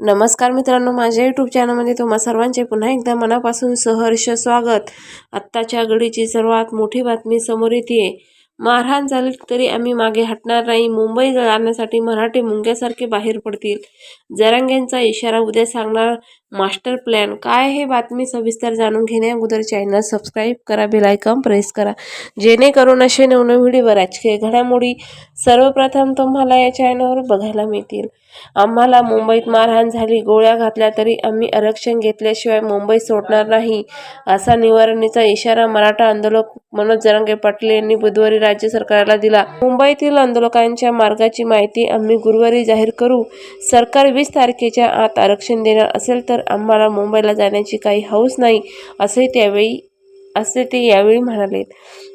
नमस्कार मित्रांनो, माझ्या यूट्यूब चॅनलमध्ये तुम्हा सर्वांचे पुन्हा एकदा मनापासून सहर्ष स्वागत। आत्ताच्या घडीची सर्वात मोठी बातमी समोर येते। मारहाण झाली तरी आम्ही मागे हटणार नाही, मुंबई जाण्यासाठी मराठे मुंग्यासारखे बाहेर पडतील, जरांगेंचा इशारा उद्या सांगणार मास्टर प्लॅन। काय हे बातमी सविस्तर जाणून घेण्या अगोदर चॅनल सबस्क्राईब करा, बेल आयकॉन प्रेस करा, जेणेकरून असे नवनवीन व्हिडिओ राजकीय घडामोडी सर्वप्रथम तुम्हाला या चॅनलवर बघायला मिळतील। आम्हाला मुंबईत मारहाण झाली, गोळ्या घातल्या तरी आम्ही आरक्षण घेतल्याशिवाय मुंबई सोडणार नाही, असा निवारणीचा इशारा मराठा आंदोलक मनोज जरांगे पाटील यांनी बुधवारी राज्य सरकारला दिला। मुंबईतील आंदोलकांच्या मार्गाची माहिती आम्ही गुरुवारी जाहीर करू। सरकार 20 तारखेच्या आत आरक्षण देणार असेल तर आम्हाला मुंबईला जाण्याची काही हौस नाही, असे ते यावेळी म्हणाले।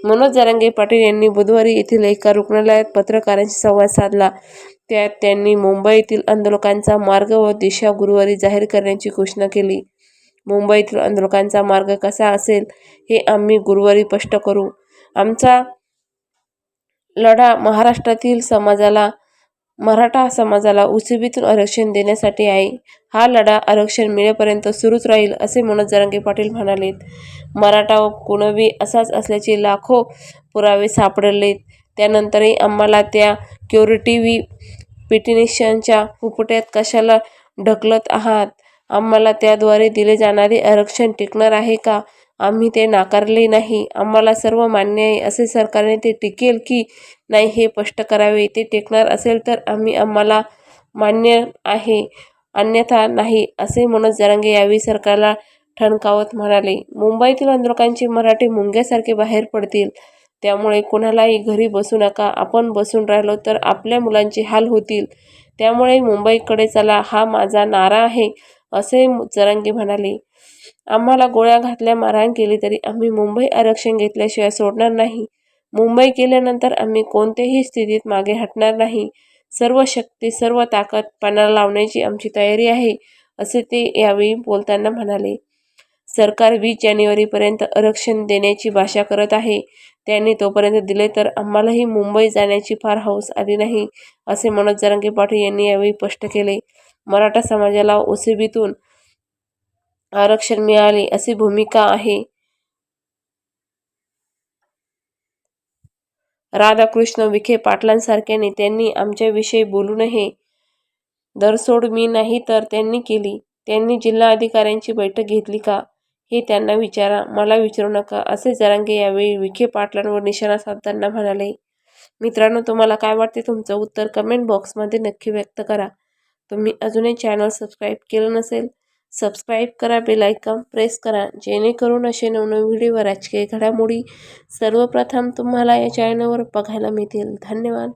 मनोज जरांगे पाटील यांनी बुधवारी येथील एका रुग्णालयात पत्रकारांशी संवाद साधला। त्यात त्यांनी मुंबईतील आंदोलकांचा मार्ग व दिशा गुरुवारी जाहीर करण्याची घोषणा केली। मुंबईतील आंदोलकांचा मार्ग कसा असेल हे आम्ही गुरुवारी स्पष्ट करू। आमचा लढा महाराष्ट्रातील मराठा समाजाला उसिबीतून आरक्षण देण्यासाठी आहे। हा लढा आरक्षण मिळेपर्यंत सुरूच राहील, असे मनोज जरांगे पाटील म्हणालेत। मराठा व कुणबी असाच असल्याचे लाखो पुरावे सापडलेत, त्यानंतरही आम्हाला त्या क्युरेटिव्ह पिटिशनच्या फुफुट्यात कशाला ढकलत आहात? आम्हाला त्याद्वारे दिले जाणारे आरक्षण टिकणार आहे का? आम्ही ते नाकारले नाही, आम्हाला सर्व मान्य आहे। असे सरकारने ते टिकेल की नाही हे स्पष्ट करावे। ते टिकणार असेल तर आम्हाला मान्य आहे, अन्यथा नाही, असे मनोज जरांगे यावेळी सरकारला ठणकावत म्हणाले। मुंबईतील आंदोलकांचे मराठे मुंग्यासारखे बाहेर पडतील, त्यामुळे कुणालाही घरी बसू नका। आपण बसून राहिलो तर आपल्या मुलांचे हाल होतील, त्यामुळे मुंबईकडे चला हा माझा नारा आहे, असे जरांगे म्हणाले। आम्हाला गोळ्या घातल्या, मारहाण केली तरी आम्ही मुंबई आरक्षण घेतल्याशिवाय सोडणार नाही। मुंबई केल्यानंतर आम्ही कोणत्याही स्थितीत मागे हटणार नाही। सर्व शक्ती, सर्व ताकद पणाला लावण्याची आमची तयारी आहे, असे ते यावेळी बोलताना म्हणाले। सरकार 20 जानेवारीपर्यंत आरक्षण देण्याची भाषा करत आहे, त्यांनी तोपर्यंत दिले तर आम्हालाही मुंबई जाण्याची फार हौस आली नाही, असे मनोज जरांगे पाटील यांनी यावेळी स्पष्ट केले। मराठा समाजाला ओसीबीतून आरक्षण मिळाले अशी भूमिका आहे। राधाकृष्ण विखे पाटलांसारख्या नेत्यांनी आमच्याविषयी बोलू नये, दरसोड मी नाही तर त्यांनी केली। त्यांनी जिल्हा अधिकाऱ्यांची बैठक घेतली का हे त्यांना विचारा, मला विचारू नका, असे जरांगे यावेळी विखे पाटलांवर निशाणा साधताना म्हणाले। मित्रांनो, तुम्हाला काय वाटते? तुमचं उत्तर कमेंट बॉक्समध्ये नक्की व्यक्त करा। तुम्ही अजूनही चॅनल सबस्क्राईब केलं नसेल, सबस्क्राईब करा, बेल आयकॉन प्रेस करा, जेणेकरून असे नवनवीन व्हिडिओ राजकीय घडामोडी सर्वप्रथम तुम्हाला या चॅनलवर बघायला मिळतील। धन्यवाद।